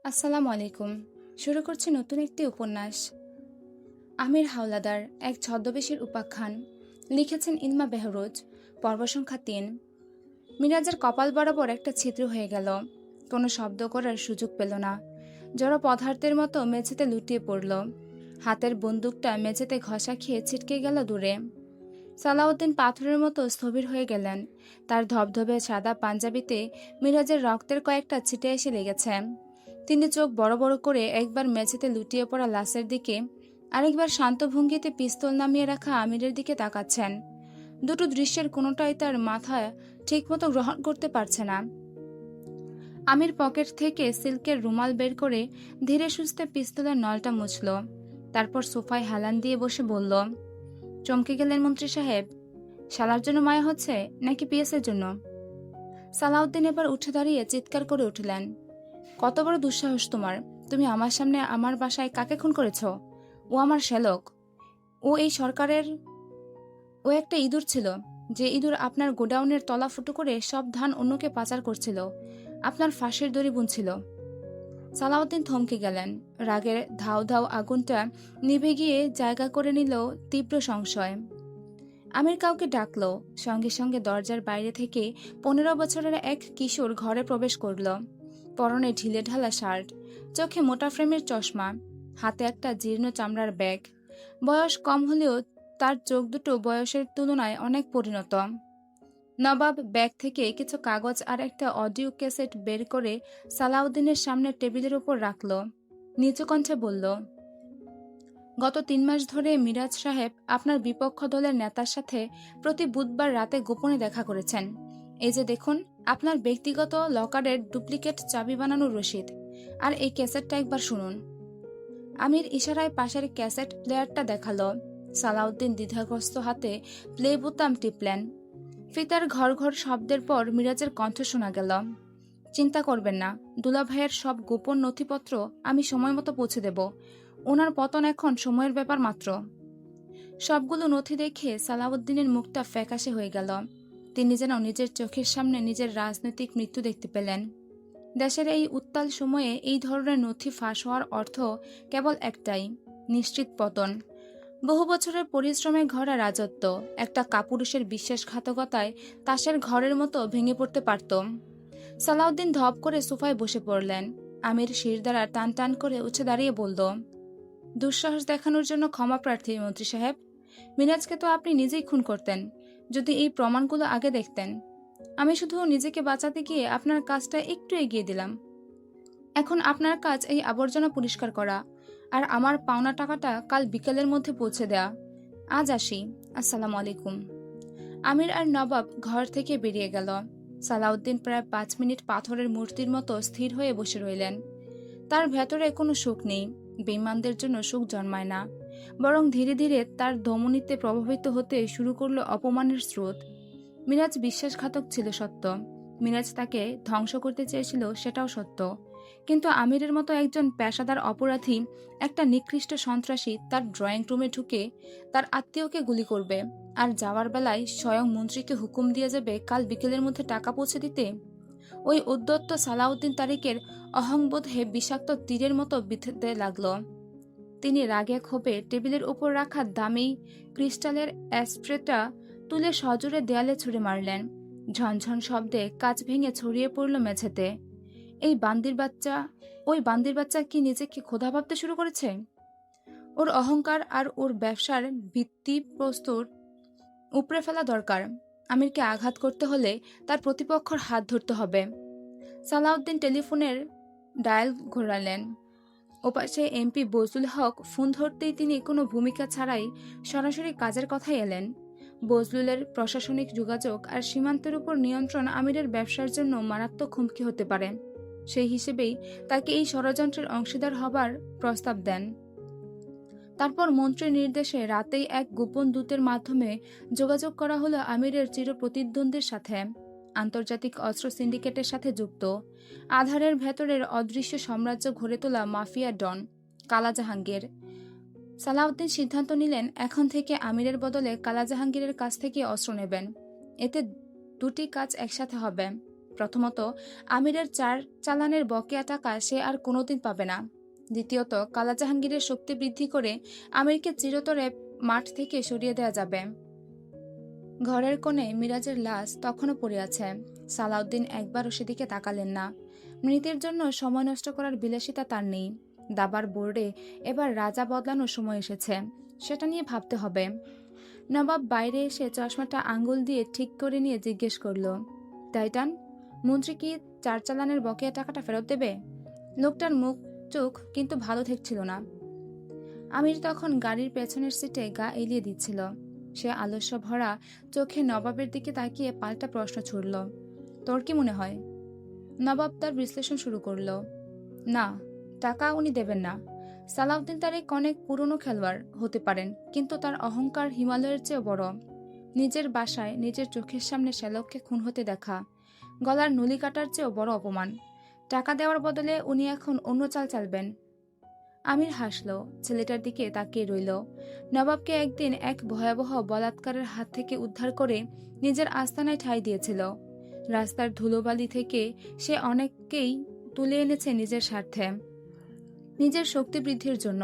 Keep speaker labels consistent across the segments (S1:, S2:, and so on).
S1: আসসালামু আলাইকুম। শুরু করছি নতুন একটি উপন্যাস। আমির হাওলাদার, এক ছদ্মবেশের উপাখ্যান। লিখেছেন ইলমা বেহরোজ। পর্ব সংখ্যা ৩। মিরাজের কপাল বরাবর একটা ছিদ্র হয়ে গেল। কোনো শব্দ করার সুযোগ পেল না। জড় পদার্থের মতো মেঝেতে লুটিয়ে পড়ল। হাতের বন্দুকটা মেঝেতে ঘষা খেয়ে ছিটকে গেল দূরে। সালাউদ্দিন পাথরের মতো স্থবির হয়ে গেলেন। তার ধবধবে সাদা পাঞ্জাবিতে মিরাজের রক্তের কয়েকটা ছিটে এসে লেগেছে। তিনি চোখ বড় বড় করে একবার মেঝেতে লুটিয়ে পড়া লাশের দিকে, আরেকবার শান্ত ভঙ্গিতে পিস্তল নামিয়ে রাখা আমিরের দিকে তাকাচ্ছেন। দুটো দৃশ্যের কোনোটাই তার মাথায় ঠিকমতো গ্রহণ করতে পারছে না। আমির পকেট থেকে সিল্কের রুমাল বের করে ধীরে সুস্থে পিস্তলের নলটা মুছল। তারপর সোফায় হেলান দিয়ে বসে বলল, চমকে গেলেন মন্ত্রী সাহেব? শালার জন্য মায়া হচ্ছে নাকি পিএসের জন্য? সালাউদ্দিন এবার উঠে দাঁড়িয়ে চিৎকার করে উঠলেন, কত বড় দুঃসাহস তোমার! তুমি আমার সামনে আমার বাসায় কাকে খুন করেছ? ও আমার শ্যালক। ও এই সরকারের। ও একটা ইঁদুর ছিল, যে ইঁদুর আপনার গোডাউনের তলা ফুটো করে সব ধান অন্যকে পাচার করছিল, আপনার ফাঁসির দড়ি বুনছিল। সালাউদ্দিন থমকে গেলেন। রাগের ধাউ ধাউ আগুনটা নিভে গিয়ে জায়গা করে নিল তীব্র সংশয়। আমির কাউকে ডাকলো। সঙ্গে সঙ্গে দরজার বাইরে থেকে 15 বছরের এক কিশোর ঘরে প্রবেশ করল। পরনে ঢিলে ঢালা শার্ট, চোখে মোটা ফ্রেমের চশমা, হাতে একটা জীর্ণ চামড়ার ব্যাগ। বয়স কম হলেও তার চোখ দুটো বয়সের তুলনায় অনেক পরিণত। নবাব ব্যাগ থেকে কিছু কাগজ আর একটা অডিও ক্যাসেট বের করে সালাউদ্দিনের সামনে টেবিলের উপর রাখল। নিচু কণ্ঠে বলল, গত 3 মাস ধরে মিরাজ সাহেব আপনার বিপক্ষ দলের নেতার সাথে প্রতি বুধবার রাতে গোপনে দেখা করেছেন। এই যে দেখুন, আপনার ব্যক্তিগত লকারের ডুপ্লিকেট চাবি বানানোর রসিদ। আর এই ক্যাসেটটা একবার শুনুন। আমির ইশারায় পাশের ক্যাসেট প্লেয়ারটা দেখালো। সালাউদ্দিন দ্বিধাগ্রস্ত হাতে প্লে বোতাম টিপলেন। ফিতার ঘর ঘর শব্দের পর মিরাজের কণ্ঠ শোনা গেল, চিন্তা করবেন না, দুলা ভাইয়ের সব গোপন নথিপত্র আমি সময় মতো পৌঁছে দেব। ওনার পতন এখন সময়ের ব্যাপার মাত্র। সবগুলো নথি দেখে সালাউদ্দিনের মুখটা ফ্যাকাশে হয়ে গেল। তিনি যেন নিজের চোখের সামনে নিজের রাজনৈতিক মৃত্যু দেখতে পেলেন। দেশের এই উত্তাল সময়ে এই ধরনের নথি ফাঁস হওয়ার অর্থ কেবল একটাই, নিশ্চিত পতন। বহু বছরের পরিশ্রমে ঘরা রাজত্ব একটা কাপুরুষের বিশ্বাসঘাতকতায় তাসের ঘরের মতো ভেঙে পড়তে পারত। সালাউদ্দিন ধপ করে সোফায় বসে পড়লেন। আমির শির দ্বারা টান টান করে উঠে দাঁড়িয়ে বলল, দুঃসাহস দেখানোর জন্য ক্ষমা প্রার্থী মন্ত্রী সাহেব। মিরাজকে তো আপনি নিজেই খুন করতেন, যদি এই প্রমাণগুলো আগে দেখতেন। আমি শুধু নিজেকে বাঁচাতে গিয়ে আপনার কাজটা একটু এগিয়ে দিলাম। এখন আপনার কাজ এই আবর্জনা পরিষ্কার করা, আর আমার পাওনা টাকাটা কাল বিকেলের মধ্যে পৌঁছে দেয়া। আজ আসি। আসসালামু আলাইকুম। আমির আর নবাব ঘর থেকে বেরিয়ে গেল। সালাউদ্দিন প্রায় 5 মিনিট পাথরের মূর্তির মতো স্থির হয়ে বসে রইলেন। তার ভেতরে কোনো সুখ নেই। বেঈমানদের জন্য সুখ জন্মায় না, বরং ধীরে ধীরে তার ধমনীতে প্রভাবিত হতে শুরু করলো অপমানের স্রোত। মিরাজ বিশ্বাসঘাতক ছিল সত্য, মিরাজ তাকে ধ্বংস করতে চেয়েছিল সেটাও সত্য। কিন্তু আমিরের মতো একজন পেশাদার অপরাধী, একটা নিকৃষ্ট সন্ত্রাসী তার ড্রয়িং রুমে ঢুকে তার আত্মীয়কে গুলি করবে, আর যাওয়ার বেলায় স্বয়ং মন্ত্রীকে হুকুম দিয়ে যাবে কাল বিকেলের মধ্যে টাকা পৌঁছে দিতে। ওই উদ্যত্ত সালাউদ্দিন তারিকের অহংবোধে বিষাক্ত তীরের মতো বিঁধতে লাগল। তিনি রাগে ক্ষোভে টেবিলের উপর রাখা দামি ক্রিস্টালের অ্যাসপ্রেটা তুলে সজোরে দেয়ালে ছুঁড়ে মারলেন। ঝনঝন শব্দে কাঁচ ভেঙে ছড়িয়ে পড়ল মেঝেতে। ওই বান্দির বাচ্চা কি নিজেকে খোদা ভাবতে শুরু করেছে? ওর অহংকার আর ওর ব্যবসার ভিত্তি প্রস্তর উপড়ে ফেলা দরকার। আমিরকে আঘাত করতে হলে তার প্রতিপক্ষর হাত ধরতে হবে। সালাউদ্দিন টেলিফোনের ডায়াল ঘোরালেন। ওপাশে এমপি বজলুল হক ফোন ধরতেই তিনি কোনো ভূমিকা ছাড়াই সরাসরি কাজের কথাই এলেন। বজলুলের প্রশাসনিক যোগাযোগ আর সীমান্তের উপর নিয়ন্ত্রণ আমিরের ব্যবসার জন্য মারাত্মক হুমকি হতে পারে। সেই হিসেবেই তাকে এই ষড়যন্ত্রের অংশীদার হবার প্রস্তাব দেন। তারপর মন্ত্রীর নির্দেশে রাতেই এক গোপন দূতের মাধ্যমে যোগাযোগ করা হলো আমিরের চিরপ্রতিদ্বন্দ্বীর সাথে, আন্তর্জাতিক অস্ত্র সিন্ডিকেটের সাথে যুক্ত, আধারের ভেতরের অদৃশ্য সাম্রাজ্য গড়ে তোলা মাফিয়া ডন কালা জাহাঙ্গীর। সালাউদ্দিন সিদ্ধান্ত নিলেন এখন থেকে আমিরের বদলে কালা জাহাঙ্গীরের কাছ থেকে অস্ত্র নেবেন। এতে দুটি কাজ একসাথে হবে। প্রথমত, আমিরের 4 চালানের বকেয়া টাকা সে আর কোনোদিন পাবে না। দ্বিতীয়ত, কালা জাহাঙ্গীরের শক্তি বৃদ্ধি করে আমিরকে চিরতরে মাঠ থেকে সরিয়ে দেওয়া যাবে। ঘরের কোণে মিরাজের লাশ তখনও পড়ে আছে। সালাউদ্দিন একবারও সেদিকে তাকালেন না। মৃতের জন্য সময় নষ্ট করার বিলাসিতা তার নেই। দাবার বোর্ডে এবার রাজা বদলানোর সময় এসেছে, সেটা নিয়ে ভাবতে হবে। নবাব বাইরে এসে চশমাটা আঙ্গুল দিয়ে ঠিক করে নিয়ে জিজ্ঞেস করল, টাইটান, মন্ত্রী কি 4 চালানের বকেয়া টাকাটা ফেরত দেবে? লোকটার মুখ চোখ কিন্তু ভালো ঠেকছিল না। আমির তখন গাড়ির পেছনের সিটে গা এলিয়ে দিচ্ছিল। সে আলস্য ভরা চোখে নবাবের দিকে তাকিয়ে পাল্টা প্রশ্ন ছুড়ল, তোর কি মনে হয়? নবাব তার বিশ্লেষণ শুরু করল, না, টাকা উনি দেবেন না। সালাউদ্দিন তারেক অনেক পুরনো খেলোয়াড় হতে পারেন, কিন্তু তার অহংকার হিমালয়ের চেয়েও বড়। নিজের বাসায় নিজের চোখের সামনে শ্যালককে খুন হতে দেখা গলার নলি কাটার চেয়েও বড় অপমান। টাকা দেওয়ার বদলে উনি এখন অন্য চাল চালবেন। আমির হাসল, ছেলেটার দিকে তাকিয়ে রইল। নবাবকে একদিন এক ভয়াবহ বলাৎকারের হাত থেকে উদ্ধার করে নিজের আস্তানায় ঠাঁই দিয়েছিল। রাস্তার ধুলোবালি থেকে সে অনেককেই তুলে এনেছে নিজের স্বার্থে, নিজের শক্তি বৃদ্ধির জন্য।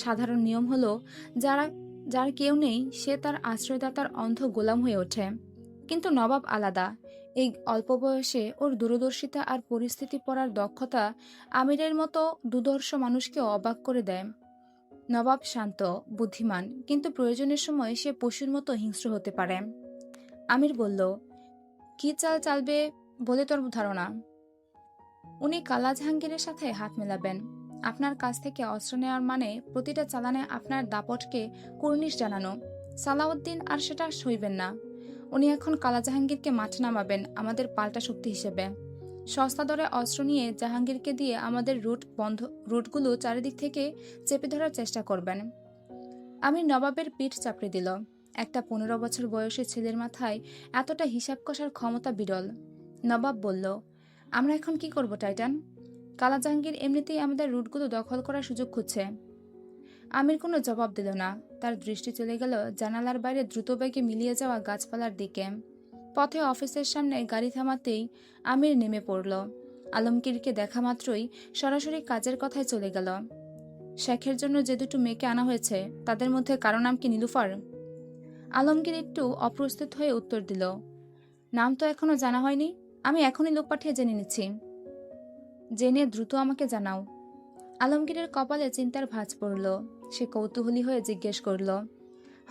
S1: সাধারণ নিয়ম হলো, যার কেউ নেই সে তার আশ্রয়দাতার অন্ধ গোলাম হয়ে ওঠে। কিন্তু নবাব আলাদা। এই অল্প বয়সে ওর দূরদর্শিতা আর পরিস্থিতি পড়ার দক্ষতা আমিরের মতো দুর্ধর্ষ মানুষকে অবাক করে দেয়। নবাব শান্ত, বুদ্ধিমান, কিন্তু প্রয়োজনের সময় সে পশুর মতো হিংস্র হতে পারে। আমির বলল, কি চাল চালবে বলে তোর ধারণা? উনি কালা জাহাঙ্গীরের সাথে হাত মেলাবেন। আপনার কাছ থেকে অস্ত্র নেওয়ার মানে প্রতিটা চালানে আপনার দাপটকে কুর্নিশ জানানো। সালাউদ্দিন আর সেটা সইবেন না। উনি এখন কালা জাহাঙ্গীরকে মাঠে নামাবেন আমাদের পাল্টা শক্তি হিসেবে। সস্তা দরে অস্ত্র নিয়ে জাহাঙ্গীরকে দিয়ে আমাদের রুটগুলো চারিদিক থেকে চেপে ধরার চেষ্টা করবেন। আমি নবাবের পিঠ চাপড়ে দিল। একটা 15 বছর বয়সী ছেলের মাথায় এতটা হিসাব কষার ক্ষমতা বিরল। নবাব বলল, আমরা এখন কি করব টাইটান? কালা জাহাঙ্গীর এমনিতেই আমাদের রুটগুলো দখল করার সুযোগ খুঁজছে। আমির কোনো জবাব দিল না। তার দৃষ্টি চলে গেল জানালার বাইরে দ্রুতবেগে মিলিয়ে যাওয়া গাছপালার দিকে। পথে অফিসের সামনে গাড়ি থামাতেই আমির নেমে পড়ল। আলমগীরকে দেখা মাত্রই সরাসরি কাজের কথায় চলে গেল। শেখের জন্য যে দুটো মেয়েকে আনা হয়েছে তাদের মধ্যে কারো নাম কি নীলুফার? আলমগীর একটু অপ্রস্তুত হয়ে উত্তর দিল, নাম তো এখনো জানা হয়নি। আমি এখনই লোক পাঠিয়ে জেনে নিচ্ছি। জেনে দ্রুত আমাকে জানাও। আলমগীরের কপালে চিন্তার ভাঁজ পড়ল। সে কৌতূহলী হয়ে জিজ্ঞেস করল,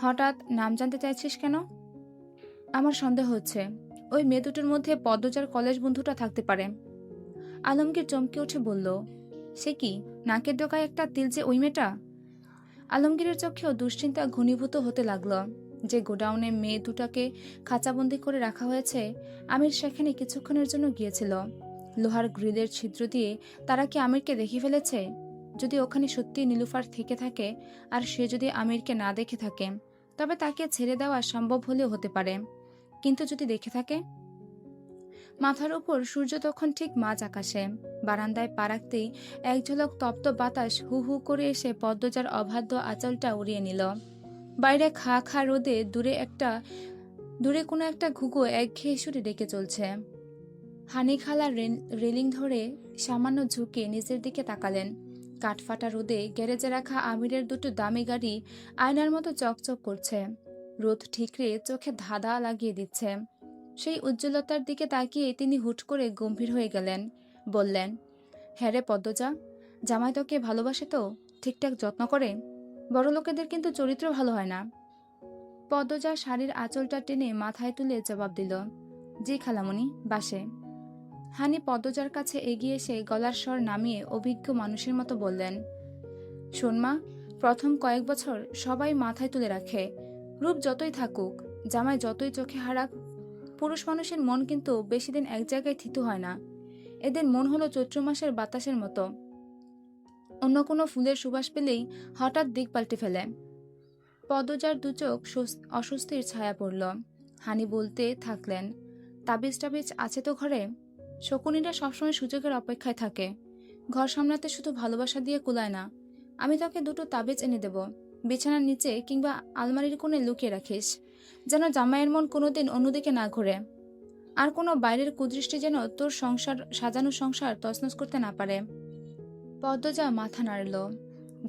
S1: হঠাৎ নাম জানতে চাইছিস কেন? আমার সন্দেহ হচ্ছে ওই মেয়ে দুটোর মধ্যে পদ্মজার কলেজ বন্ধুটা থাকতে পারে। আলমগীর চমকে উঠে বলল, সে কি, নাকের ডোকায় একটা তিল যে ওই মেয়েটা? আলমগীরের চোখেও দুশ্চিন্তা ঘনীভূত হতে লাগলো। যে গোডাউনে মেয়ে দুটাকে খাঁচাবন্দি করে রাখা হয়েছে, আমির সেখানে কিছুক্ষণের জন্য গিয়েছিল। লোহার গ্রিলের ছিদ্র দিয়ে তারা কি আমিরকে দেখে ফেলেছে? যদি ওখানে সত্যি নীলুফার থেকে থাকে আর সে যদি আমিরকে না দেখে থাকে, তবে তাকে ছেড়ে দেওয়া সম্ভব হলেও হতে পারে। কিন্তু যদি দেখে থাকে? মাথার উপর সূর্য তখন ঠিক মাঝ আকাশে। বারান্দায় পা রাখতেই এক ঝলক তপ্ত বাতাস হু হু করে এসে পদ্মজার অবাধ্য আঁচলটা উড়িয়ে নিল। বাইরে খা খা রোদে দূরে কোনো একটা ঘুঘু একঘেয়ে সুরে ডেকে চলছে। হানিখালা রেলিং ধরে সামান্য ঝুঁকে নিচের দিকে তাকালেন। কাঠফাটা রোদে গ্যারেজে রাখা আমিরের দুটো দামি গাড়ি আয়নার মতো চকচক করছে। রোদ ঠিকরে চোখে ধাঁধা লাগিয়ে দিচ্ছে। সেই উজ্জ্বলতার দিকে তাকিয়ে তিনি হুট করে গম্ভীর হয়ে গেলেন। বললেন, হ্যাঁ রে পদ্মজা, জামাই তোকে ভালোবাসে তো? ঠিকঠাক যত্ন করে? বড় লোকেদের কিন্তু চরিত্র ভালো হয় না। পদ্মজা শাড়ির আঁচলটা টেনে মাথায় তুলে জবাব দিল, জি খালামণি, বাসে। হানি পদ্মজার কাছে এগিয়ে এসে গলার স্বর নামিয়ে অভিজ্ঞ মানুষের মতো বললেন, শোন মা, প্রথম কয়েক বছর সবাই মাথায় তুলে রাখে, রূপ যতই থাকুক, জামাই যতই চোখে হারাক, পুরুষ মানুষের মন কিন্তু বেশি দিন এক জায়গায় থিতু হয় না। এদের মন হলো চৈত্র মাসের বাতাসের মতো, অন্য কোনো ফুলের সুবাস পেলেই হঠাৎ দিক পাল্টে ফেলে। পদ্মজার দুচোখ অস্বস্তির ছায়া পড়ল। হানি বলতে থাকলেন, তাবিজ টাবিজ আছে তো ঘরে? শকুনিরা সবসময় সুযোগের অপেক্ষায় থাকে। ঘর সামলাতে শুধু ভালোবাসা দিয়ে কুলায় না। আমি তোকে দুটো তাবিজ এনে দেব, বিছানার নিচে কিংবা আলমারির কোণে লুকিয়ে রাখিস, যেন জামাইয়ের মন কোনোদিন অন্যদিকে না ঘোরে। আর কোনো বাইরের কুদৃষ্টি যেন তোর সাজানো সংসার তছনছ করতে না পারে। পদ্মজা মাথা নাড়ল,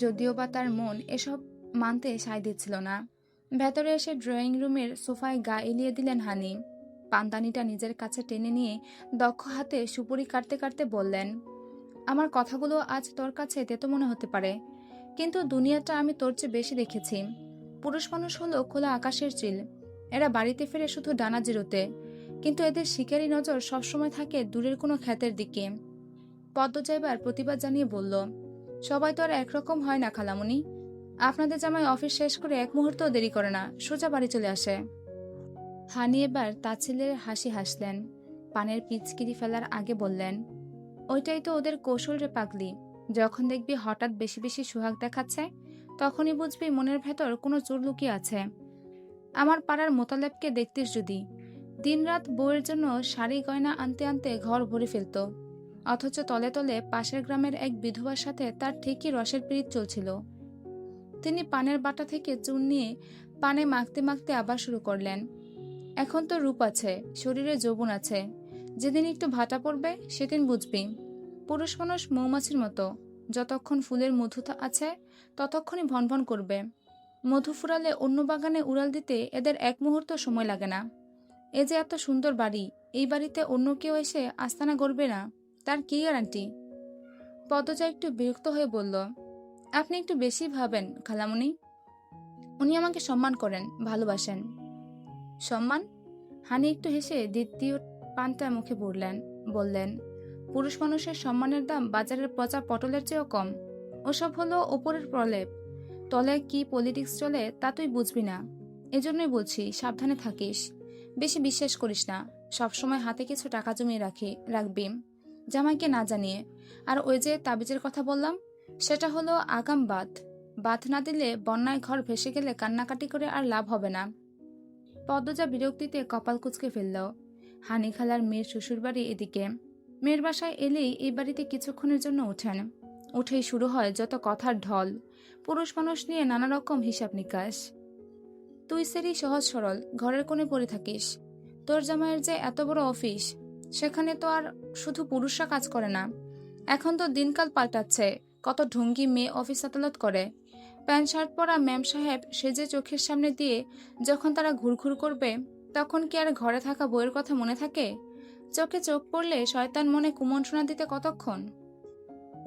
S1: যদিও বা তার মন এসব মানতে সায় দিচ্ছিল না। ভেতরে এসে ড্রয়িং রুমের সোফায় গা এলিয়ে দিলেন হানি। পানদানিটা নিজের কাছে টেনে নিয়ে দক্ষ হাতে সুপুরি কাটতে কাটতে বললেন, আমার কথাগুলো আজ তোর কাছে তেতো মনে হতে পারে, কিন্তু দুনিয়াটা আমি তোর চেয়ে বেশি দেখেছি। পুরুষ মানুষ হলো খোলা আকাশের চিল। এরা বাড়িতে ফিরে শুধু ডানা জিরোতে, কিন্তু এদের শিকারী নজর সবসময় থাকে দূরের কোনো ক্ষেতের দিকে। পদ্মজা এবার প্রতিবাদ জানিয়ে বলল, সবাই তো আর একরকম হয় না খালামণি। আপনাদের জামাই অফিস শেষ করে এক মুহূর্তও দেরি করে না, সোজা বাড়ি চলে আসে। হানি এবার তাচ্ছিল্যের হাসি হাসলেন। পানের পিচকিরি ফেলার আগে বললেন, ওইটাই তো ওদের কৌশল রে পাগলি। যখন দেখবি হঠাৎ বেশি বেশি সোহাগ দেখাচ্ছে, তখনই বুঝবি মনের ভেতর কোনো চোর লুকিয়ে আছে। আমার পাড়ার মোতালেবকে দেখতিস যদি, দিনরাত বউয়ের জন্য শাড়ি গয়না আনতে আনতে ঘর ভরে ফেলত, অথচ তলে তলে পাশের গ্রামের এক বিধবার সাথে তার ঠিকই রসের পীড়িত চলছিল। তিনি পানের বাটা থেকে চুন নিয়ে পানে মাখতে মাখতে আবার শুরু করলেন, এখন তো রূপ আছে, শরীরে যৌবন আছে, যেদিন একটু ভাটা পড়বে সেদিন বুঝবি। পুরুষ মানুষ মৌমাছির মতো, যতক্ষণ ফুলের মধু আছে ততক্ষণই ভনভন করবে। মধু ফুরালে অন্য বাগানে উড়াল দিতে এদের এক মুহূর্ত সময় লাগে না। এ যে এত সুন্দর বাড়ি, এই বাড়িতে অন্য কেউ এসে আস্তানা গড়বে না, তার কি গ্যারান্টি? পদ্মজা একটু বিরক্ত হয়ে বলল, আপনি একটু বেশি ভাবেন খালামণি। উনি আমাকে সম্মান করেন, ভালোবাসেন। সম্মান? হানি একটু হেসে দ্বিতীয় পানটা মুখে বললেন, পুরুষ মানুষের সম্মানের দাম বাজারের পচা পটলের চেয়েও কম। ওসব হলো ওপরের প্রলেপ, তলে কি পলিটিক্স চলে তা তুই বুঝবি না। এজন্যই বলছি সাবধানে থাকিস, বেশি বিশ্বাস করিস না। সবসময় হাতে কিছু টাকা জমিয়ে রাখবি, জামাইকে না জানিয়ে। আর ওই যে তাবিজের কথা বললাম, সেটা হলো আগাম বাঁধ না দিলে বন্যায় ঘর ভেসে গেলে কান্নাকাটি করে আর লাভ হবে না। পদ্মজা বিরক্তিতে কপাল কুঁচকে ফেলল। হানি খালার মেয়ের শ্বশুরবাড়ি এদিকে। মেয়ের বাসায় এলেই এই বাড়িতে কিছুক্ষণের জন্য ওঠেন। উঠেই শুরু হয় যত কথার ঢল, পুরুষ মানুষ নিয়ে নানা রকম হিসাব নিকাশ। তুই সেরি সহজ সরল ঘরের কোণে পড়ে থাকিস, তোর জামাইয়ের যে এত বড় অফিস, সেখানে তো আর শুধু পুরুষরা কাজ করে না। এখন তো দিনকাল পাল্টাচ্ছে, কত ঢঙ্গি মেয়ে অফিস আদালত করে। প্যান্ট শার্ট পরা ম্যাম সাহেব সেজে চোখের সামনে দিয়ে যখন তারা ঘুরঘুর করবে, তখন কি আর ঘরে থাকা বইয়ের কথা মনে থাকে? চোখে চোখ পড়লে শয়তান মনে কুমন্ত্রণা দিতে কতক্ষণ।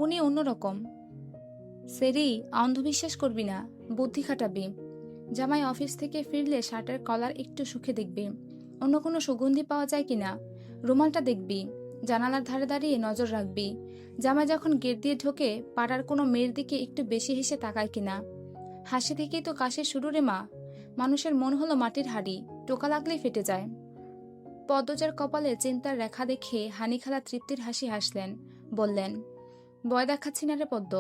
S1: উনি অন্যরকম। সেরি, অন্ধবিশ্বাস করবি না, বুদ্ধি খাটাবি। জামাই অফিস থেকে ফিরলে শার্টের কলার একটু শুকে দেখবি, অন্য কোনো সুগন্ধি পাওয়া যায় কিনা। রুমালটা দেখবি, জানালার ধারে দাঁড়িয়ে নজর রাখবি। জামাই যখন গেট দিয়ে ঢোকে পাড়ার কোনো মেয়ের দিকে একটু বেশি হেসে তাকায় কিনা। হাসি থেকেই তো কাশির শুরু রে মা। মানুষের মন হলো মাটির হাড়ি, টোকা লাগলেই ফেটে যায়। পদ্মজার কপালে চিন্তার রেখা দেখে হানিখালা তৃপ্তির হাসি হাসলেন, বললেন, ভয় দেখাচ্ছি না রে পদ্ম,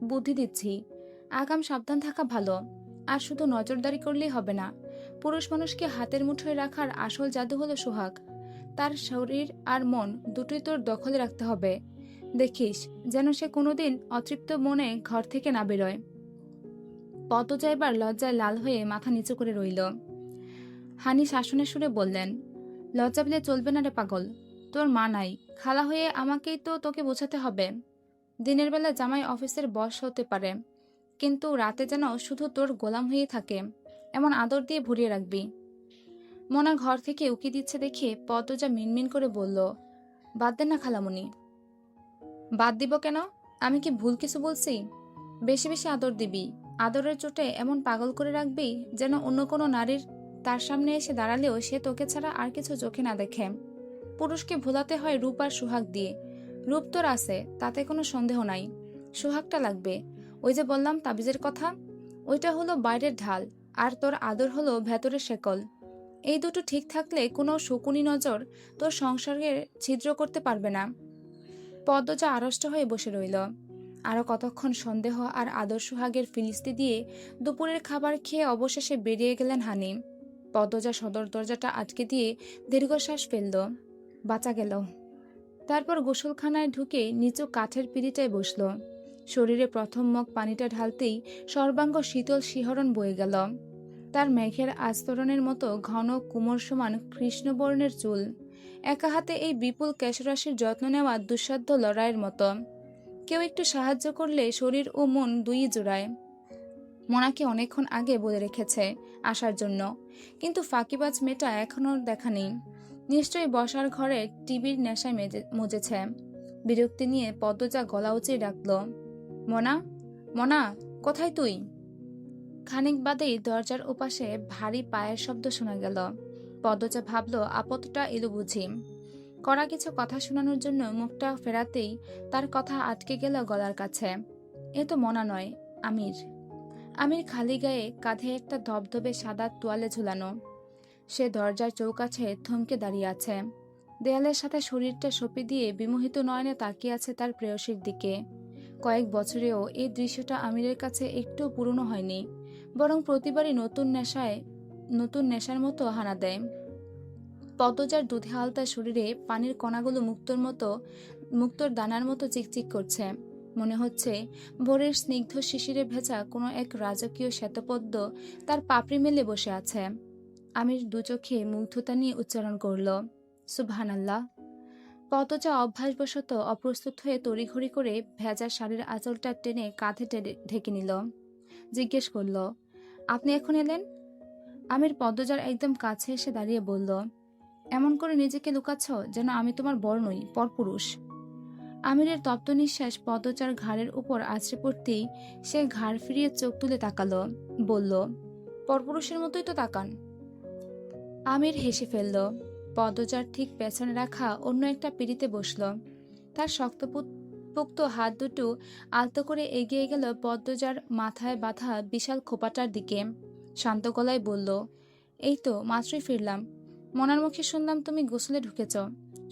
S1: বুদ্ধি দিচ্ছি। আগাম সাবধান থাকা ভালো। আর শুধু নজরদারি করলেই হবে না। পুরুষ মানুষকে হাতের মুঠোয় রাখার আসল জাদু হলো সোহাগ। তার শরীর আর মন দুটোই তোর দখলে রাখতে হবে। দেখিস যেন সে কোনোদিন অতৃপ্ত মনে ঘর থেকে না বেরোয়। পদ্মজা এবার লজ্জায় লাল হয়ে মাথা নিচু করে রইল। হানি শাসনের সুরে বললেন, লজ্জা পেলে চলবে না রে পাগল। তোর মা নাই, খালা হয়ে আমাকেই তো তোকে বোঝাতে হবে। দিনের বেলা জামাই অফিসের বস হতে পারে, কিন্তু রাতে যেন শুধু তোর গোলাম হয়ে থাকে, এমন আদর দিয়ে ভরিয়ে রাখবি। মনা ঘর থেকে উকি দিচ্ছে দেখে পদ্মজা মিনমিন করে বলল, বাদ দেন না খালামণি। বাদ দিব কেন? আমি কি ভুল কিছু বলছি? বেশি বেশি আদর দিবি, আদরের চোটে এমন পাগল করে রাখবি যেন অন্য কোনো নারীর তার সামনে এসে দাঁড়ালেও সে তোকে ছাড়া আর কিছু চোখে না দেখে। পুরুষকে ভোলাতে হয় রূপ আর সোহাগ দিয়ে। রূপ তোর আছে, তাতে কোনো সন্দেহ নাই। সোহাগটা লাগবে। ওই যে বললাম তাবিজের কথা, ওইটা হলো বাইরের ঢাল, আর তোর আদর হলো ভেতরের শেকল। এই দুটো ঠিক থাকলে কোনো শকুনি নজর তোর সংসারে ছিদ্র করতে পারবে না। পদ্মজা আড়ষ্ট হয়ে বসে রইল। আরো কতক্ষণ সন্দেহ আর আদর সোহাগের ফিলিস্তি দিয়ে দুপুরের খাবার খেয়ে অবশেষে বেরিয়ে গেলেন হানি। পদ্মজা সদর দরজাটা আটকে দিয়ে দীর্ঘশ্বাস ফেলল, বাঁচা গেল। তারপর গোসলখানায় ঢুকে নিচু কাঠের পিঁড়িটায় বসল। শরীরে প্রথম মগ পানিটা ঢালতেই সর্বাঙ্গ শীতল শিহরণ বয়ে গেল। তার মেঘের আস্তরণের মতো ঘন কুমোর সমান কৃষ্ণবর্ণের চুল, একা হাতে এই বিপুল কেশরাশির যত্ন নেওয়া দুঃসাধ্য লড়াইয়ের মতো। কেউ একটু সাহায্য করলে শরীর ও মন দুই জোড়ায়। মোনাকে অনেকক্ষণ আগে বলে রেখেছে আসার জন্য, কিন্তু ফাঁকিবাজ মেয়েটা এখনো দেখা নেই। নিশ্চয়ই বসার ঘরে টিভির নেশায় মজেছে। বিরক্তি নিয়ে পদ্মজা গলা উঁচিয়ে ডাকল, মোনা, মোনা, কোথায় তুই? খানিক বাদেই দরজার ওপাশে ভারী পায়ের শব্দ শোনা গেল। পদ্মজা ভাবল আপদটা এলো বুঝি। কড়া কিছু কথা শোনানোর জন্য মুখটা ফেরাতেই তার কথা আটকে গেল গলার কাছে। এ তো মোনা নয়, আমির। আমির খালি গায়ে, কাঁধে একটা ধবধবে সাদা তোয়ালে ঝুলানো। সে দরজার চৌকাছে থমকে দাঁড়িয়ে আছে। দেয়ালের সাথে শরীরটা সঁপে দিয়ে বিমোহিত নয়নে তাকিয়ে আছে তার প্রেয়সীর দিকে। কয়েক বছরেও এই দৃশ্যটা আমিরের কাছে একটু পুরনো হয়নি, বরং প্রতিবারই নতুন নেশার মতো হানা দেয়। পদ্মজার দুধে আলতা শরীরে পানির কণাগুলো মুক্তোর দানার মতো চিকচিক করছে। মনে হচ্ছে ভোরের স্নিগ্ধ শিশিরে ভেজা কোনো এক রাজকীয় শ্বেতপদ্ম তার পাপড়ি মেলে বসে আছে। আমির দু চোখে মুগ্ধতা নিয়ে উচ্চারণ করল, সুবহানাল্লাহ। পদ্মজা অভ্যাসবশত অপ্রস্তুত হয়ে তড়িঘড়ি করে ভেজা শাড়ির আঁচলটা টেনে কাঁধে ঢেকে নিল। জিজ্ঞেস করল, আপনি এখন এলেন? আমির পদ্মজার একদম কাছে এসে দাঁড়িয়ে বলল, এমন করে নিজেকে লুকাচ্ছ যেন আমি তোমার বর নই, পরপুরুষ। আমিরের তপ্ত নিঃশ্বাস পদ্মজার ঘাড়ের উপর আছড়ে পড়তেই সে ঘাড় ফিরিয়ে চোখ তুলে তাকালো, বলল, পরপুরুষের মতোই তো তাকান। আমির হেসে ফেলল। পদ্মজার ঠিক পেছনে রাখা অন্য একটা পিঁড়িতে বসল। তার শক্তপোক্ত হাত দুটো আলতো করে এগিয়ে গেল পদ্মজার মাথায় বাঁধা বিশাল খোপাটার দিকে। শান্ত গলায় বলল, এই তো মাত্রই ফিরলাম। মনার মুখে শুনলাম তুমি গোসলে ঢুকেছ।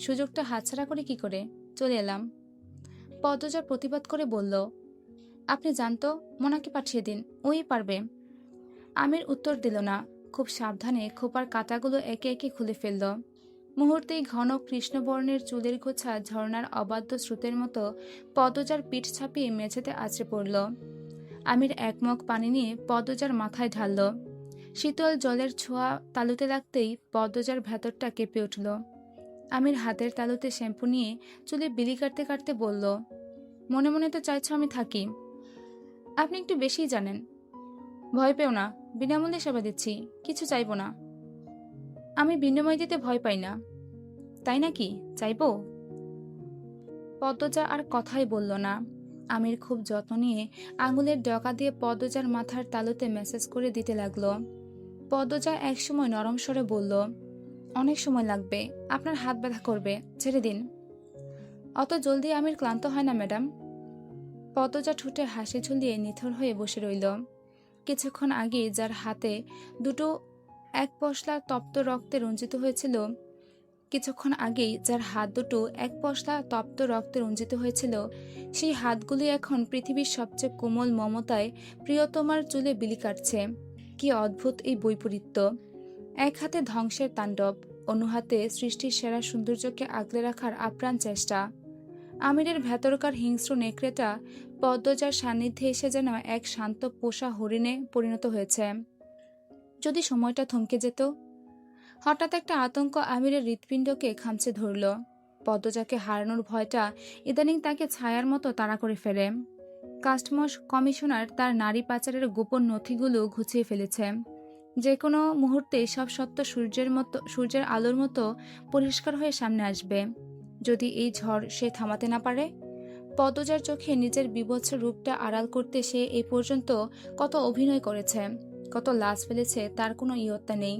S1: সুযোগটা হাতছাড়া করে কি করে? চলে এলাম। পদ্মজা প্রতিবাদ করে বলল, আপনি জানতো, মোনাকে পাঠিয়ে দিন, ওই পারবে। আমির উত্তর দিল না। খুব সাবধানে খোপার কাঁটাগুলো একে একে খুলে ফেলল। মুহূর্তেই ঘন কৃষ্ণবর্ণের চুলের গোছা ঝর্ণার অবাধ্য স্রোতের মতো পদ্মজার পিঠ ছাপিয়ে মেঝেতে আছড়ে পড়ল। আমির এক মগ পানি নিয়ে পদ্মজার মাথায় ঢালল। শীতল জলের ছোঁয়া তালুতে লাগতেই পদ্মজার ভেতরটা কেঁপে উঠল। আমির হাতের তালুতে শ্যাম্পু নিয়ে চুলে বিলি কাটতে কাটতে বলল, মনে মনে তো চাইছ আমি থাকি। আপনি একটু বেশিই জানেন। ভয় পেও না, বিনামূল্যে সেবা দিচ্ছি, কিছু চাইব না। আমি বিনিময় দিতে ভয় পাই না। তাই নাকি? চাইব? পদ্মজা আর কথাই বলল না। আমির খুব যত্ন নিয়ে আঙুলের ডগা দিয়ে পদ্মজার মাথার তালুতে মেসেজ করে দিতে লাগলো। পদ্মজা একসময় নরম স্বরে বলল, অনেক সময় লাগবে, আপনার হাত ব্যথা করবে, ছেড়ে দিন। অত জলদি আমির ক্লান্ত হয় না ম্যাডাম। পদ্মজা ঠোঁটে হাসি ঝুলিয়ে নিথর হয়ে বসে রইল। কিছুক্ষণ আগে যার হাতে দুটো এক পশলা তপ্ত রক্তে রঞ্জিত হয়েছিল সেই হাতগুলি এখন পৃথিবীর সবচেয়ে কোমল মমতায় প্রিয়তমার চুলে বিলি কাটছে। কি অদ্ভুত এই বৈপরীত্য! এক হাতে ধ্বংসের তাণ্ডব, অন্য হাতে সৃষ্টির সেরা সৌন্দর্যকে আগলে রাখার আপ্রাণ চেষ্টা। আমিরের ভেতরকার হিংস্র নেকড়েটা পদ্মজার সান্নিধ্যে এসে যেন এক শান্ত পোষা হরিণে পরিণত হয়েছে। যদি সময়টা থমকে যেত। হঠাৎ একটা আতঙ্ক আমিরের হৃৎপিণ্ডকে খামচে ধরল। পদ্মজাকে হারানোর ভয়টা ইদানিং তাকে ছায়ার মতো তাড়া করে ফেলে। কাস্টমস কমিশনার তার নারী পাচারের গোপন নথিগুলো গুছিয়ে ফেলেছে। যে কোনো মুহূর্তে সব সত্য সূর্যের আলোর মতো পরিষ্কার হয়ে সামনে আসবে, যদি এই ঝড় সে থামাতে না পারে। পদ্মজার চোখে নিজের বীভৎস রূপটা আড়াল করতে সে এই পর্যন্ত কত অভিনয় করেছে, কত লাজ ফেলেছে, তার কোনো ইয়ত্তা নেই।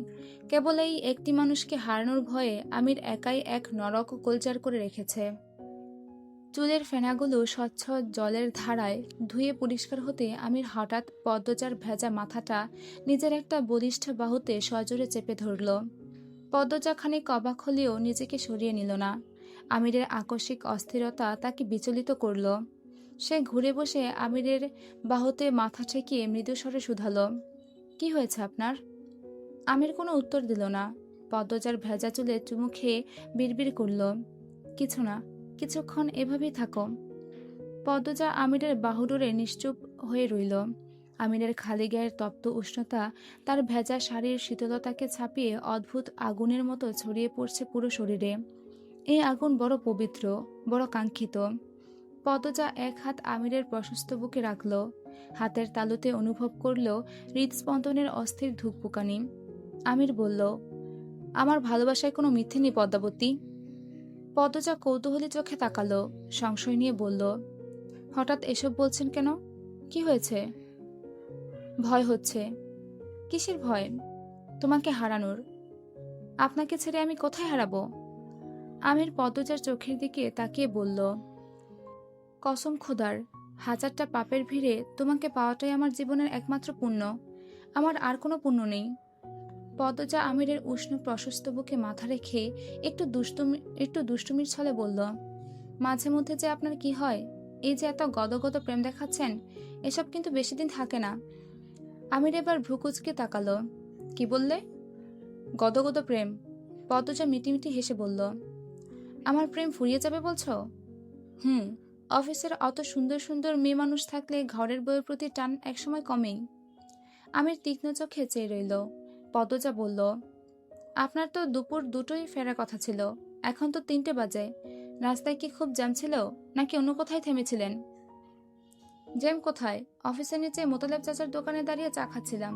S1: কেবল এই একটি মানুষকে হারানোর ভয়ে আমির একাই এক নরক গোলজার করে রেখেছে। চুলের ফেনাগুলো স্বচ্ছ জলের ধারায় ধুয়ে পরিষ্কার হতে আমির হঠাৎ পদ্মজার ভেজা মাথাটা নিজের একটা বলিষ্ঠ বাহুতে সজোরে চেপে ধরল। পদ্মজা খানিক অবাক হলেও নিজেকে সরিয়ে নিল না। আমিরের আকস্মিক অস্থিরতা তাকে বিচলিত করল। সে ঘুরে বসে আমিরের বাহুতে মাথা ঠেকিয়ে মৃদুস্বরে শুধালো, কি হয়েছে আপনার? আমির কোনো উত্তর দিল না। পদ্মজার ভেজা চুলে চুমু খেয়ে বিড়বিড় করল, কিছু না, কিছুক্ষণ এভাবেই থাকো। পদ্মজা আমিরের বাহুডোরে নিশ্চুপ হয়ে রইল। আমিরের খালি গায়ের তপ্ত উষ্ণতা তার ভেজা শাড়ির শীতলতাকে ছাপিয়ে অদ্ভুত আগুনের মতো ছড়িয়ে পড়ছে পুরো শরীরে। এই আগুন বড় পবিত্র, বড় কাঙ্ক্ষিত। পদজা এক হাত আমিরের প্রশস্ত বুকে রাখল, হাতের তালুতে অনুভব করল হৃদস্পন্দনের অস্থির ধুকপুকানি। আমির বলল, আমার ভালোবাসায় কোনো মিথ্যে নেই পদ্মাবতী। পদজা কৌতূহলী চোখে তাকালো, সংশয় নিয়ে বলল, হঠাৎ এসব বলছেন কেন? কি হয়েছে? ভয় হচ্ছে। কিসের ভয়? তোমাকে হারানোর। আপনাকে ছেড়ে আমি কোথায় হারাবো? আমির পদ্মজার চোখের দিকে তাকিয়ে বলল, কসম খোদার, হাজারটা পাপের ভিড়ে তোমাকে পাওয়াটাই আমার জীবনের একমাত্র পুণ্য। আমার আর কোনো পুণ্য নেই। পদ্মজা আমিরের উষ্ণ প্রশস্ত বুকে মাথা রেখে একটু দুষ্টুমির ছলে বলল, মাঝে মধ্যে যে আপনার কি হয়, এই যে এত গদগদ প্রেম দেখাচ্ছেন, এসব কিন্তু বেশি দিন থাকে না। আমির এবার ভ্রুকুচকে তাকালো। কি বললে? গদগদ প্রেম। পদ্মজা মিটিমিটি হেসে বলল, আমার প্রেম ফুরিয়ে যাবে বলছো? হুম, অফিসের অত সুন্দর সুন্দর মেয়ে মানুষ থাকলে ঘরের বউয়ের প্রতি টান একসময় কমেই। আমির তীক্ষ্ণ চোখে চেয়ে রইল। পদ্মজা বলল, আপনার তো দুপুর দুটোই ফেরার কথা ছিল, এখন তো 3টে বাজে। রাস্তায় কি খুব জ্যাম ছিল, নাকি অন্য কোথায় থেমেছিলেন? জ্যাম কোথায়, অফিসের নিচে মোতালেব চাচার দোকানে দাঁড়িয়ে চা খাচ্ছিলাম।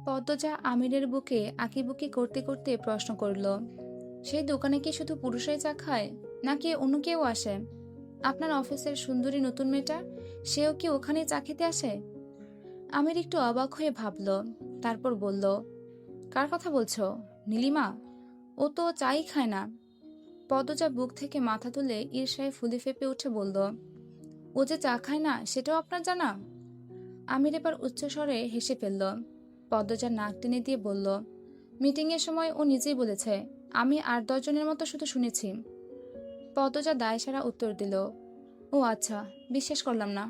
S1: পদ্মজা আমিরের বুকে আঁকিবুকি করতে করতে প্রশ্ন করল, সেই দোকানে কি শুধু পুরুষরাই চা খায়, নাকি অন্য কেউ আসে? আপনার অফিসের সুন্দরী নতুন মেয়েটা, সেও কি ওখানে চা খেতে আসে? আমির একটু অবাক হয়ে ভাবল, তারপর বলল, কার কথা বলছো? নীলিমা? ও তো চাই খায় না। পদ্মজা বুক থেকে মাথা তুলে ঈর্ষায় ফুলে ফেপে উঠে বলল, ও যে চা খায় না সেটাও আপনার জানা? আমির এবার উচ্চস্বরে হেসে ফেলল। পদ্মজা নাক টেনে দিয়ে বলল, মিটিংয়ের সময় ও নিজেই বলেছে, আমি 8-10 জনের মতো শুধু শুনেছি। পদ্মজা দায়সারা উত্তর দিল, ও আচ্ছা, বিশ্বাস করলাম না।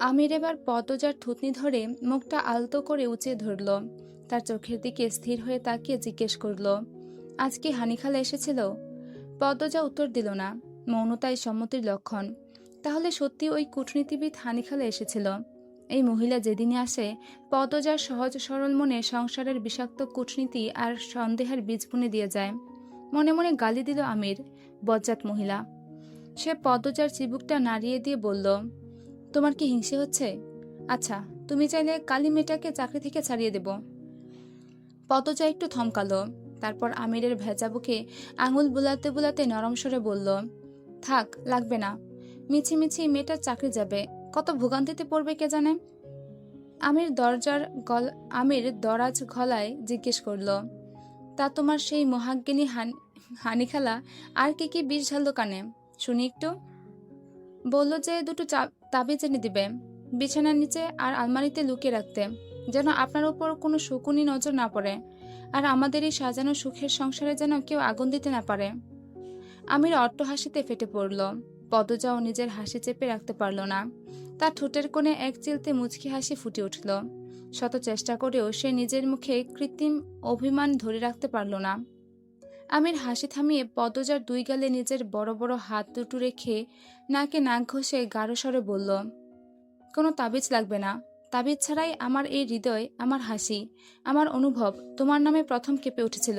S1: আমির এবার পদ্মজার থুতনি ধরে মুখটা আলতো করে উঁচিয়ে ধরল, তার চোখের দিকে স্থির হয়ে তাকিয়ে জিজ্ঞেস করল, আজ কি হানিখালা এসেছিল? পদ্মজা উত্তর দিল না, মৌনতাই সম্মতির লক্ষণ। তাহলে সত্যি ওই কূটনীতিবিদ হানিখালা এসেছিল। এই মহিলা যেদিনই আসে, পদ্মজার সহজ সরল মনে সংসারের বিষাক্ত কূটনীতি আর সন্দেহের বীজ বুনে দিয়ে যায়। মনে মনে গালি দিল আমির, বজ্জাত মহিলা। সে পদ্মজার চিবুকটা নাড়িয়ে দিয়ে বলল, তোমার কি হিংসে হচ্ছে? আচ্ছা, তুমি চাইলে কালী মেয়েটাকে চাকরি থেকে ছাড়িয়ে দেব। পদ্মজা একটু থমকালো, তারপর আমিরের ভেজা বুকে আঙুল বুলাতে বুলাতে নরম স্বরে বলল, থাক, লাগবে না। মিছি মিছি মেয়েটার চাকরি যাবে, কত ভোগান্তিতে পড়বে কে জানে। আমির দরাজ গলায় জিজ্ঞেস করল, তা তোমার সেই মহাজ্ঞানী হানিখালা আর কি কি বিষ ঝাললো কানে, শুনি একটু। বলল যে দুটো তাবিজ এনে দিবে, বিছানার নিচে আর আলমারিতে লুকিয়ে রাখতে, যেন আপনার উপর কোনো শকুনি নজর না পড়ে, আর আমাদের এই সাজানো সুখের সংসারে যেন কেউ আগুন দিতে না পারে। আমির অট্টহাসিতে ফেটে পড়ল। পদ্মজাও নিজের হাসি চেপে রাখতে পারল না। তার ঠোঁটের কোণে এক চিলতে মুচকি হাসি ফুটে উঠল। শত চেষ্টা করেও সে নিজের মুখে কৃত্রিম অভিমান ধরে রাখতে পারল না। আমির হাসি থামিয়ে পদ্মজার 2 গালে নিজের বড় বড় হাত দুটো রেখে নাকে নাক ঘষে গাঢ় স্বরে বলল, কোনো তাবিজ লাগবে না। তাবিজ ছাড়াই আমার এই হৃদয়, আমার হাসি, আমার অনুভব তোমার নামে প্রথম কেঁপে উঠেছিল।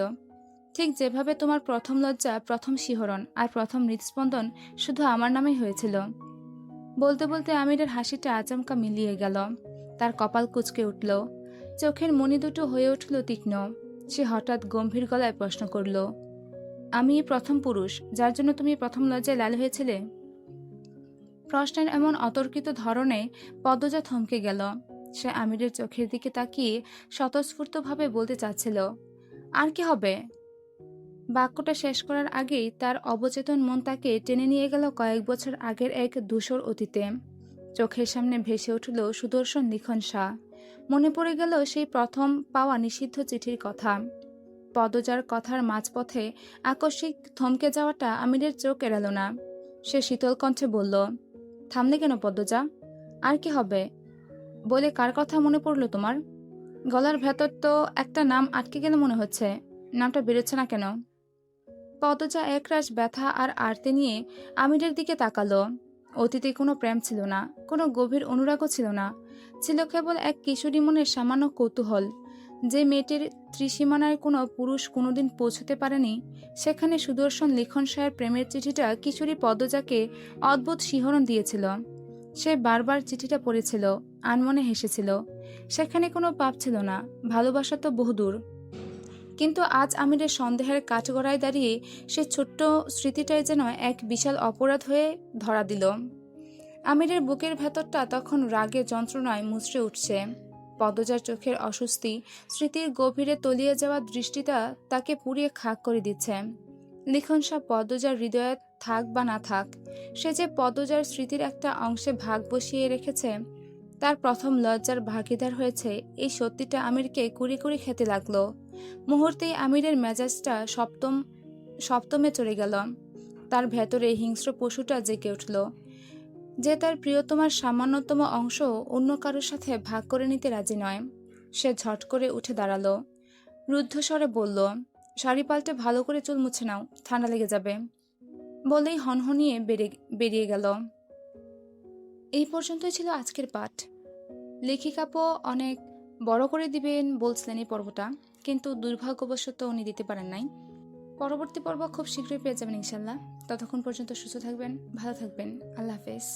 S1: ঠিক যেভাবে তোমার প্রথম লজ্জা, প্রথম শিহরণ আর প্রথম হৃদস্পন্দন শুধু আমার নামেই হয়েছিল। বলতে বলতে আমিরের হাসিটা আচমকা মিলিয়ে গেল। তার কপাল কুঁচকে উঠল, চোখের মণি দুটো হয়ে উঠল তীক্ষ্ণ। সে হঠাৎ গম্ভীর গলায় প্রশ্ন করল, আমি প্রথম পুরুষ যার জন্য তুমি প্রথম লজ্জায় লাল হয়েছিলে? প্রশ্নের এমন অতর্কিত ধরনে পদ্মজা থমকে গেল। সে আমিরের চোখের দিকে তাকিয়ে স্বতঃস্ফূর্তভাবে বলতে চাচ্ছিল, আর কি হবে? বাক্যটা শেষ করার আগেই তার অবচেতন মন তাকে টেনে নিয়ে গেল কয়েক বছর আগের এক ধূসর অতীতে। চোখের সামনে ভেসে উঠল সুদর্শন লিখন শাহ। মনে পড়ে গেল সেই প্রথম পাওয়া নিষিদ্ধ চিঠির কথা। পদ্মজার কথার মাঝপথে আকস্মিক থমকে যাওয়াটা আমিরের চোখ এড়াল না। সে শীতল কণ্ঠে বলল, থামলে কেন পদ্মজা? আর কি হবে বলে কার কথা মনে পড়লো তোমার? গলার ভেতর তো একটা নাম আটকে গেল মনে হচ্ছে, নামটা বেরোচ্ছে না কেন? পদ্মজা একরাশ ব্যথা আর আরতে নিয়ে আমিরের দিকে তাকালো। অতীতে কোনো প্রেম ছিল না, কোনো গভীর অনুরাগও ছিল না। ছিল কেবল এক কিশোরী মনের সামান্য কৌতূহল। যে মেয়েটির ত্রিসীমানায় কোনো পুরুষ কোনোদিন পৌঁছতে পারেনি, সেখানে সুদর্শন লিখন সাহের প্রেমের চিঠিটা কিশোরী পদ্মজাকে অদ্ভুত শিহরণ দিয়েছিল। সে বারবার চিঠিটা পড়েছিল, আনমনে হেসেছিল। সেখানে কোনো পাপ ছিল না, ভালোবাসা তো বহুদূর। কিন্তু আজ আমিরের সন্দেহের কাঠগড়ায় দাঁড়িয়ে সে ছোট্ট স্মৃতিটাই যেন এক বিশাল অপরাধ হয়ে ধরা দিল। আমিরের বুকের ভেতরটা তখন রাগে যন্ত্রণায় মুচড়ে উঠছে। পদ্মজার চোখের অস্বস্তি, স্মৃতির গভীরে তলিয়ে যাওয়া দৃষ্টিটা তাকে পুড়িয়ে খাক করে দিচ্ছে। লিখন সাহ পদ্মজার হৃদয়ে থাক বা না থাক, সে যে পদ্মজার স্মৃতির একটা অংশে ভাগ বসিয়ে রেখেছে, তার প্রথম লজ্জার ভাগিদার হয়েছে, এই সত্যিটা আমিরকে কুড়ি কুড়ি খেতে লাগলো। মুহূর্তেই আমিরের মেজাজটা সপ্তমে চড়ে গেল। তার ভেতরে হিংস্র পশুটা জেগে উঠল, যে তার প্রিয়তমার সামান্যতম অংশ অন্য কারোর সাথে ভাগ করে নিতে রাজি নয়। সে ঝট করে উঠে দাঁড়ালো, রুদ্ধস্বরে বলল, শাড়ি পাল্টে ভালো করে চুল মুছে নাও, ঠান্ডা লেগে যাবে। বলেই হনহনিয়ে বেরিয়ে গেল। এই পর্যন্তই ছিল আজকের পাঠ। লেখিকাপও অনেক বড় করে দিবেন বলছিলেন এই পর্বটা, কিন্তু দুর্ভাগ্যবশত উনি দিতে পারেন নাই। পরবর্তী পর্ব খুব শীঘ্রই পেয়ে যাবেন ইনশাল্লাহ। ততক্ষণ পর্যন্ত সুস্থ থাকবেন, ভালো থাকবেন। আল্লাহ হাফেজ।